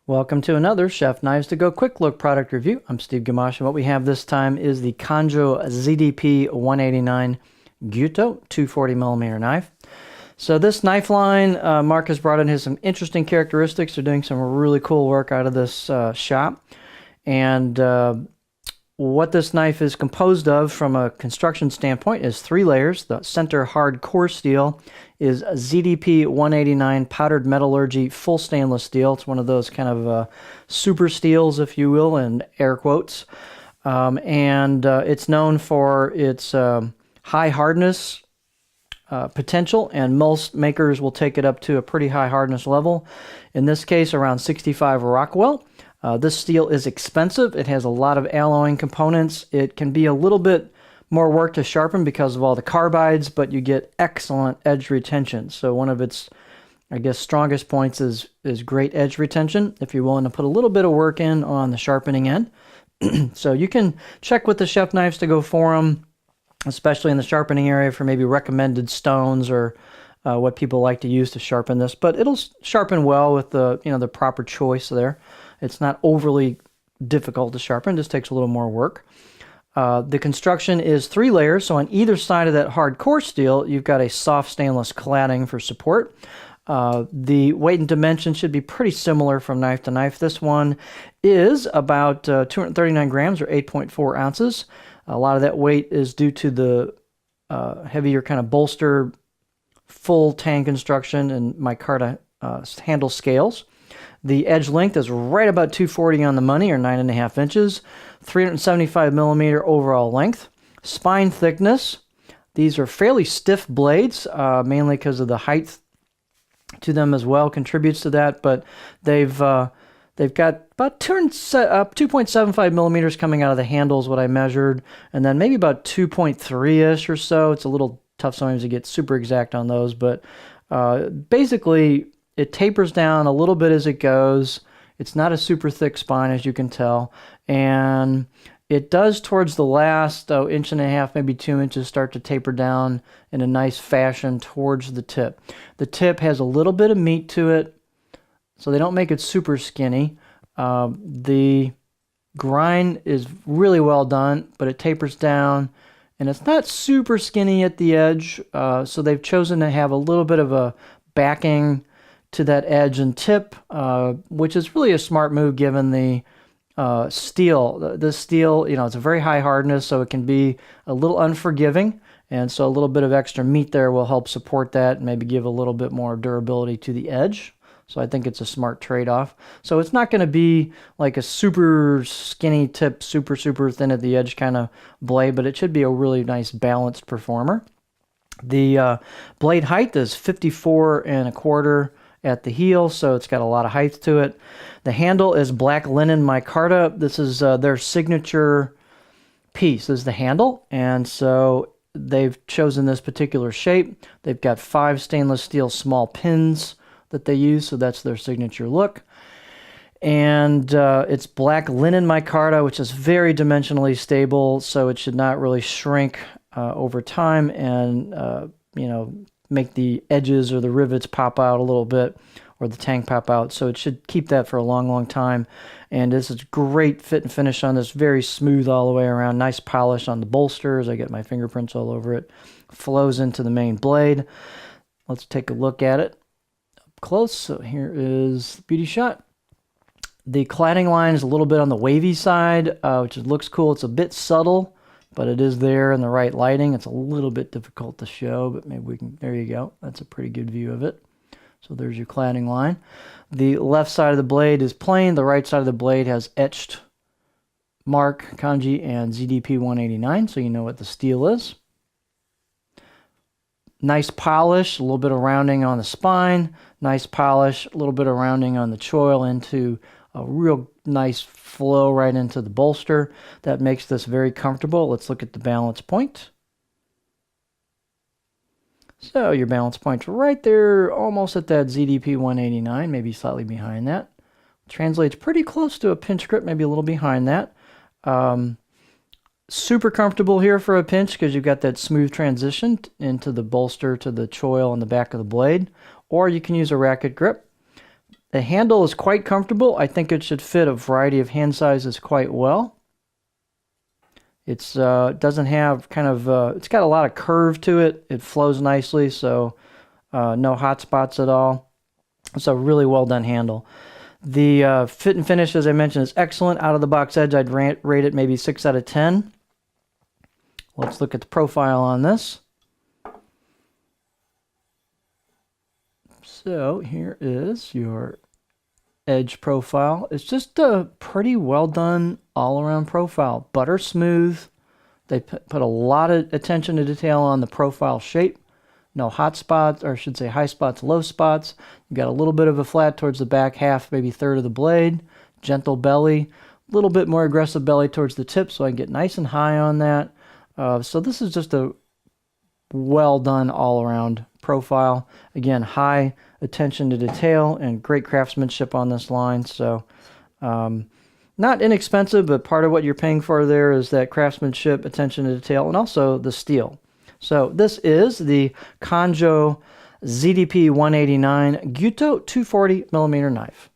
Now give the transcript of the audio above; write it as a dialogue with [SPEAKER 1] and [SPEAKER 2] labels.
[SPEAKER 1] Welcome to another Chef Knives to Go Quick Look product review. I'm Steve Gamache, and what we have this time is the Kanjo ZDP-189 Gyuto 240mm knife. So this knife line, Mark has brought in some interesting characteristics. They're doing some really cool work out of this shop. And what this knife is composed of from a construction standpoint is 3 layers. The center hard core steel is a ZDP-189 powdered metallurgy full stainless steel. It's one of those kind of super steels, if you will, in air quotes. It's known for its high hardness potential, and most makers will take it up to a pretty high hardness level. In this case, around 65 Rockwell. This steel is expensive. It has a lot of alloying components. It can be a little bit more work to sharpen because of all the carbides, but you get excellent edge retention. So one of its, I guess, strongest points is great edge retention if you're willing to put a little bit of work in on the sharpening end. So you can check with the Chef Knives to Go forum, especially in the sharpening area, for maybe recommended stones or what people like to use to sharpen this. But it'll sharpen well with the proper choice there. It's not overly difficult to sharpen, just takes a little more work. The construction is 3 layers, so on either side of that hard core steel, you've got a soft stainless cladding for support. The weight and dimension should be pretty similar from knife to knife. This one is about 239 grams or 8.4 ounces. A lot of that weight is due to the heavier kind of bolster, full tang construction and micarta handle scales. The edge length is right about 240 on the money, or 9.5 inches. 375 millimeter overall length. Spine thickness. These are fairly stiff blades, mainly because of the height to them as well contributes to that. But they've got about 2.75 millimeters coming out of the handles, what I measured, and then maybe about 2.3-ish or so. It's a little tough sometimes to get super exact on those, but basically it tapers down a little bit as it goes. It's not a super thick spine, as you can tell. And it does, towards the last 1.5 maybe 2 inches, start to taper down in a nice fashion towards the tip. The tip has a little bit of meat to it, so they don't make it super skinny. The grind is really well done, but it tapers down, and it's not super skinny at the edge. So they've chosen to have a little bit of a backing to that edge and tip, which is really a smart move given the steel. The steel, it's a very high hardness, so it can be a little unforgiving, and so a little bit of extra meat there will help support that and maybe give a little bit more durability to the edge. So I think it's a smart trade-off. So it's not going to be like a super skinny tip, super thin at the edge kind of blade, but it should be a really nice balanced performer. The blade height is 54.25 at the heel, so it's got a lot of height to it. The handle is black linen micarta. This is their signature piece, is the handle, and so they've chosen this particular shape. They've got 5 stainless steel small pins that they use, so that's their signature look. And it's black linen micarta, which is very dimensionally stable, so it should not really shrink over time and make the edges or the rivets pop out a little bit, or the tang pop out. So it should keep that for a long time. And this is great fit and finish on this, very smooth all the way around. Nice polish on the bolsters. I get my fingerprints all over it. Flows into the main blade. Let's take a look at it up close. So here is the beauty shot. The cladding line is a little bit on the wavy side, which looks cool. It's a bit subtle, but it is there in the right lighting. It's a little bit difficult to show, but maybe we can, there you go. That's a pretty good view of it. So there's your cladding line. The left side of the blade is plain. The right side of the blade has etched mark, kanji, and ZDP-189, so you know what the steel is. Nice polish, a little bit of rounding on the spine. Nice polish, a little bit of rounding on the choil into a real nice flow right into the bolster. That makes this very comfortable. Let's look at the balance point. So your balance point's right there, almost at that ZDP-189, maybe slightly behind that. Translates pretty close to a pinch grip, maybe a little behind that. Super comfortable here for a pinch because you've got that smooth transition into the bolster to the choil on the back of the blade. Or you can use a racket grip. The handle is quite comfortable. I think it should fit a variety of hand sizes quite well. It's doesn't have kind of, it's got a lot of curve to it. It flows nicely, so no hot spots at all. It's a really well done handle. The fit and finish, as I mentioned, is excellent. Out of the box edge, I'd rate it maybe 6 out of 10. Let's look at the profile on this. So here is your edge profile. It's just a pretty well done all around profile. Butter smooth. They put a lot of attention to detail on the profile shape. No hot spots, or I should say high spots, low spots. You got a little bit of a flat towards the back half, maybe third of the blade. Gentle belly. A little bit more aggressive belly towards the tip so I can get nice and high on that. So this is just a well done all around profile. Again, high attention to detail and great craftsmanship on this line. So not inexpensive, but part of what you're paying for there is that craftsmanship, attention to detail, and also the steel. So this is the Kanjo ZDP-189 Gyuto 240mm knife.